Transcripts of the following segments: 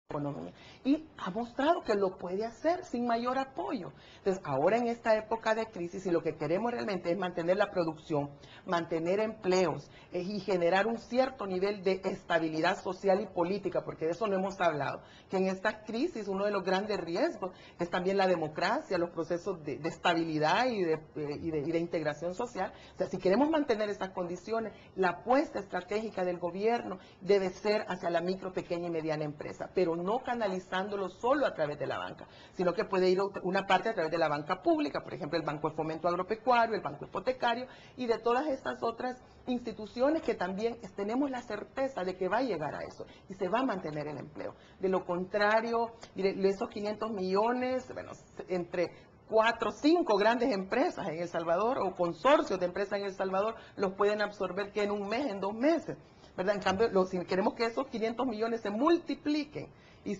economía y ha mostrado que lo puede hacer sin mayor apoyo. Entonces, ahora en esta época de crisis, si lo que queremos realmente es mantener la producción, mantener empleos y generar un cierto nivel de estabilidad social y política, porque de eso no hemos hablado, que en esta crisis uno de los grandes riesgos es también la democracia, los procesos de estabilidad y de integración social. O sea, si queremos mantener estas condiciones, la apuesta estratégica del gobierno debe ser hacia la micro, pequeña y mediana empresa, pero no canalizándolo solo a través de la banca, sino que puede ir una parte a través de la banca pública, por ejemplo, el Banco de Fomento Agropecuario, el Banco Hipotecario y de todas estas otras instituciones que también tenemos la certeza de que va a llegar a eso y se va a mantener el empleo. De lo contrario, esos 500 millones, bueno, entre 4 o 5 grandes empresas en El Salvador o consorcios de empresas en El Salvador los pueden absorber que en un mes, en 2 meses, ¿verdad? En cambio, si queremos que esos 500 millones se multipliquen y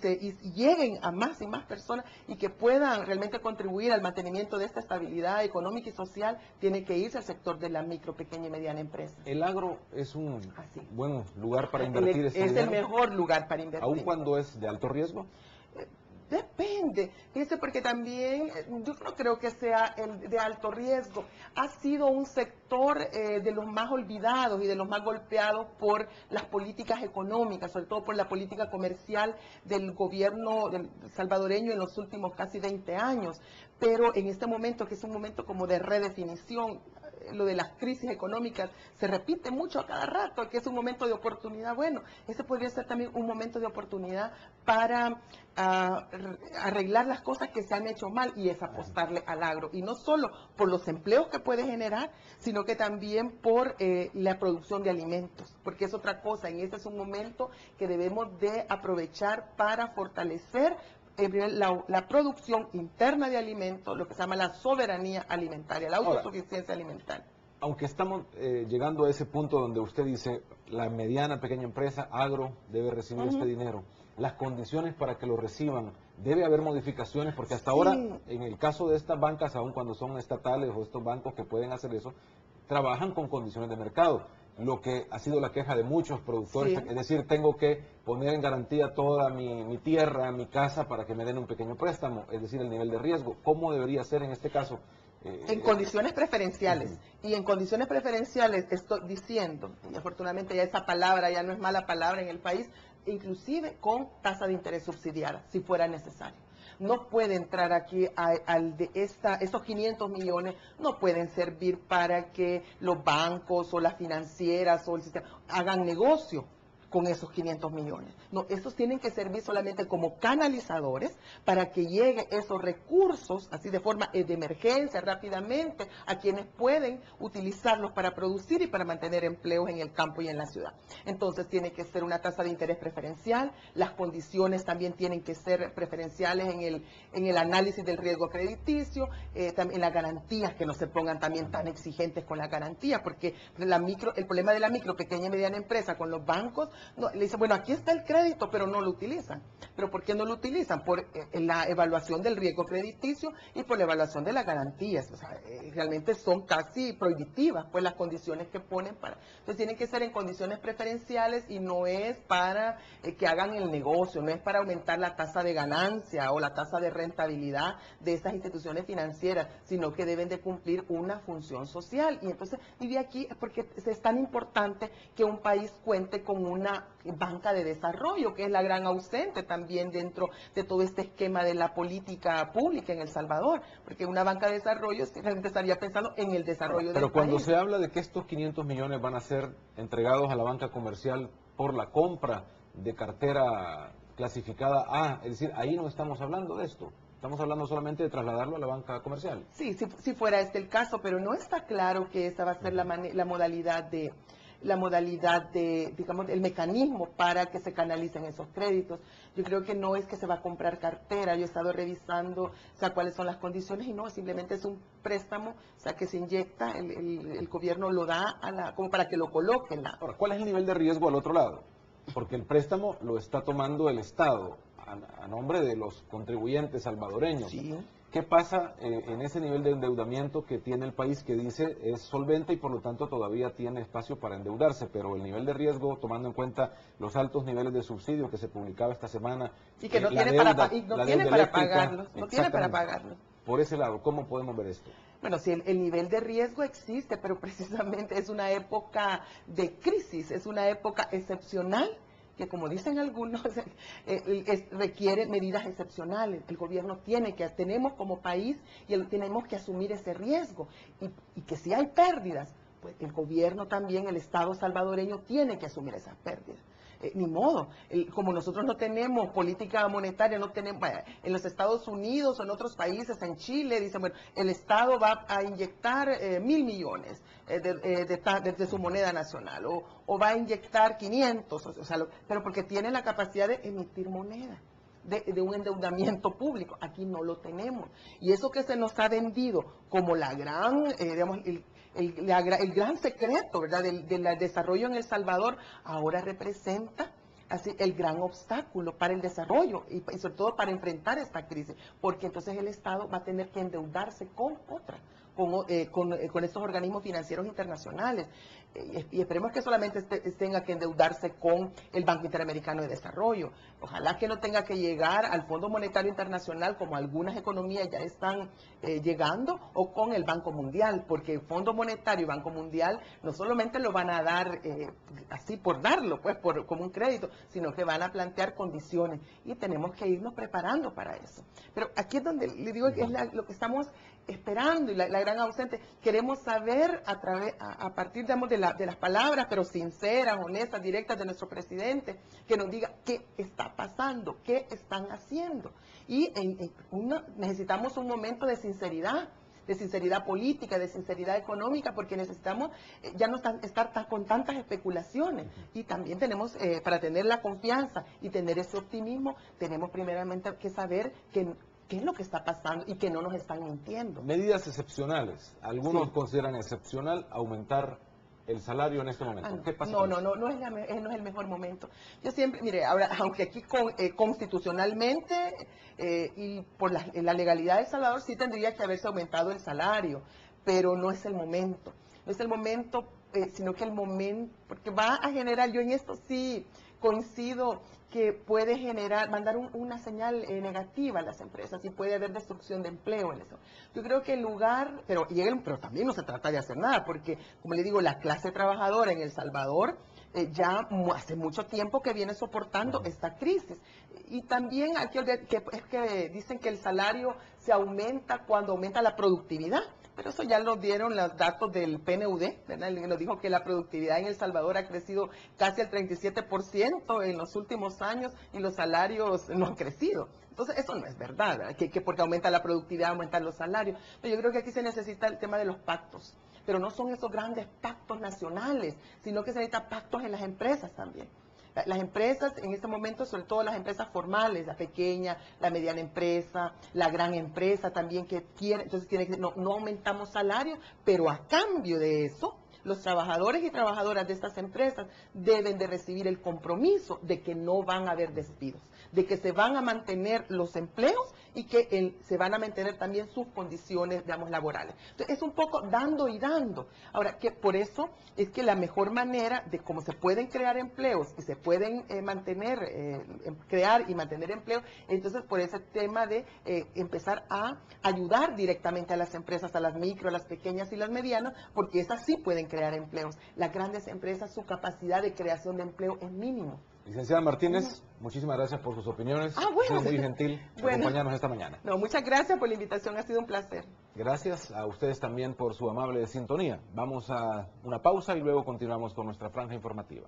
lleguen a más y más personas y que puedan realmente contribuir al mantenimiento de esta estabilidad económica y social, tiene que irse al sector de la micro, pequeña y mediana empresa. El agro es un buen lugar para invertir ese dinero. Es el mejor lugar para invertir. ¿Aun cuando es de alto riesgo? Depende, fíjese, porque también yo no creo que sea el de alto riesgo. Ha sido un sector de los más olvidados y de los más golpeados por las políticas económicas, sobre todo por la política comercial del gobierno salvadoreño en los últimos casi 20 años. Pero en este momento, que es un momento como de redefinición, lo de las crisis económicas se repite mucho a cada rato, que es un momento de oportunidad. Bueno, ese podría ser también un momento de oportunidad para arreglar las cosas que se han hecho mal, y es apostarle al agro, y no solo por los empleos que puede generar, sino que también por la producción de alimentos, porque es otra cosa. En este es un momento que debemos de aprovechar para fortalecer la producción interna de alimentos, lo que se llama la soberanía alimentaria, la autosuficiencia alimentaria. Aunque estamos llegando a ese punto donde usted dice, la mediana, pequeña empresa, agro, debe recibir este dinero, las condiciones para que lo reciban, debe haber modificaciones, porque hasta ahora, en el caso de estas bancas, aun cuando son estatales o estos bancos que pueden hacer eso, trabajan con condiciones de mercado, lo que ha sido la queja de muchos productores, es decir, tengo que poner en garantía toda mi tierra, mi casa, para que me den un pequeño préstamo, es decir, el nivel de riesgo. ¿Cómo debería ser en este caso? En condiciones preferenciales. Y en condiciones preferenciales estoy diciendo, y afortunadamente ya esa palabra ya no es mala palabra en el país, inclusive con tasa de interés subsidiada, si fuera necesario. No puede entrar aquí esos 500 millones, no pueden servir para que los bancos o las financieras o el sistema hagan negocio con esos 500 millones. No, estos tienen que servir solamente como canalizadores para que lleguen esos recursos, así de forma de emergencia, rápidamente, a quienes pueden utilizarlos para producir y para mantener empleos en el campo y en la ciudad. Entonces tiene que ser una tasa de interés preferencial, las condiciones también tienen que ser preferenciales en el análisis del riesgo crediticio, también las garantías, que no se pongan también tan exigentes con las garantías, porque el problema de la micro, pequeña y mediana empresa con los bancos, no, le dicen, bueno, aquí está el crédito, pero no lo utilizan. ¿Pero por qué no lo utilizan? Por la evaluación del riesgo crediticio y por la evaluación de las garantías. O sea, realmente son casi prohibitivas, pues, las condiciones que ponen para... Entonces tienen que ser en condiciones preferenciales y no es para que hagan el negocio, no es para aumentar la tasa de ganancia o la tasa de rentabilidad de estas instituciones financieras, sino que deben de cumplir una función social. Y entonces, y de aquí es porque es tan importante que un país cuente con una banca de desarrollo, que es la gran ausente también dentro de todo este esquema de la política pública en El Salvador, porque una banca de desarrollo realmente estaría pensando en el desarrollo del país. Pero cuando se habla de que estos 500 millones van a ser entregados a la banca comercial por la compra de cartera clasificada A, es decir, ahí no estamos hablando de esto. Estamos hablando solamente de trasladarlo a la banca comercial. Sí, si fuera este el caso, pero no está claro que esa va a ser la modalidad de, digamos, el mecanismo para que se canalicen esos créditos. Yo creo que no es que se va a comprar cartera, yo he estado revisando, o sea, cuáles son las condiciones, y no, simplemente es un préstamo, o sea, que se inyecta, el gobierno lo da como para que lo coloquen. Ahora, ¿cuál es el nivel de riesgo al otro lado? Porque el préstamo lo está tomando el Estado a nombre de los contribuyentes salvadoreños. Sí. ¿Qué pasa en ese nivel de endeudamiento que tiene el país, que dice es solvente y por lo tanto todavía tiene espacio para endeudarse, pero el nivel de riesgo, tomando en cuenta los altos niveles de subsidio que se publicaba esta semana, y que no la tiene deuda, para, y no la tiene deuda para eléctrica, pagarlos, no tiene para exactamente. pagarlos. Por ese lado, ¿cómo podemos ver esto? Bueno, sí, el nivel de riesgo existe, pero precisamente es una época de crisis, es una época excepcional que, como dicen algunos, requiere medidas excepcionales. El gobierno tenemos como país tenemos que asumir ese riesgo y que si hay pérdidas, pues el gobierno también, el Estado salvadoreño tiene que asumir esas pérdidas. Ni modo, como nosotros no tenemos política monetaria, no tenemos, bueno, en los Estados Unidos o en otros países, en Chile, dicen, bueno, el Estado va a inyectar 1.000 millones de su moneda nacional, o va a inyectar 500, o sea, pero porque tienen la capacidad de emitir moneda. De un endeudamiento público. Aquí no lo tenemos. Y eso que se nos ha vendido como la gran, digamos, el gran secreto, ¿verdad?, del desarrollo en El Salvador, ahora representa así el gran obstáculo para el desarrollo y sobre todo para enfrentar esta crisis, porque entonces el Estado va a tener que endeudarse con estos organismos financieros internacionales. Y esperemos que solamente tenga que endeudarse con el Banco Interamericano de Desarrollo. Ojalá que no tenga que llegar al Fondo Monetario Internacional, como algunas economías ya están llegando, o con el Banco Mundial, porque el Fondo Monetario y Banco Mundial no solamente lo van a dar así por darlo, pues como un crédito, sino que van a plantear condiciones y tenemos que irnos preparando para eso. Pero aquí es donde le digo que es lo que estamos esperando y la gran ausente. Queremos saber a partir, digamos, de las palabras, pero sinceras, honestas, directas de nuestro presidente, que nos diga qué está pasando, qué están haciendo. Y necesitamos un momento de sinceridad política, de sinceridad económica, porque necesitamos ya no estar con tantas especulaciones. Y también tenemos, para tener la confianza y tener ese optimismo, tenemos primeramente que saber qué es lo que está pasando y que no nos están mintiendo. Medidas excepcionales. Algunos Sí. consideran excepcional aumentar el salario en este momento. No. ¿Qué pasa? No es el mejor momento. Yo siempre, mire, ahora, aunque aquí constitucionalmente y por la legalidad de El Salvador sí tendría que haberse aumentado el salario, pero no es el momento. No es el momento, sino que el momento, porque va a generar, yo en esto sí coincido, que puede mandar una señal negativa a las empresas y puede haber destrucción de empleo en eso. Yo creo que pero también no se trata de hacer nada, porque, como le digo, la clase trabajadora en El Salvador ya hace mucho tiempo que viene soportando esta crisis. Y también hay que olvidar que dicen que el salario se aumenta cuando aumenta la productividad. Pero eso ya lo dieron los datos del PNUD, ¿verdad? Nos dijo que la productividad en El Salvador ha crecido casi al 37% en los últimos años y los salarios no han crecido. Entonces, eso no es verdad, ¿verdad? Que porque aumenta la productividad, aumentan los salarios. Pero yo creo que aquí se necesita el tema de los pactos. Pero no son esos grandes pactos nacionales, sino que se necesitan pactos en las empresas también. Las empresas en este momento, sobre todo las empresas formales, la pequeña, la mediana empresa, la gran empresa también que quiere, entonces tiene que no aumentamos salarios, pero a cambio de eso, los trabajadores y trabajadoras de estas empresas deben de recibir el compromiso de que no van a haber despidos, de que se van a mantener los empleos y que se van a mantener también sus condiciones, digamos, laborales. Entonces, es un poco dando y dando. Ahora, que por eso es que la mejor manera de cómo se pueden crear empleos y se pueden crear y mantener empleos, entonces por ese tema de empezar a ayudar directamente a las empresas, a las micro, a las pequeñas y las medianas, porque esas sí pueden crear empleos. Las grandes empresas, su capacidad de creación de empleo es mínimo. Licenciada Martínez, muchísimas gracias por sus opiniones. Bueno. Ha sido muy gentil acompañarnos esta mañana. No, muchas gracias por la invitación, ha sido un placer. Gracias a ustedes también por su amable sintonía. Vamos a una pausa y luego continuamos con nuestra franja informativa.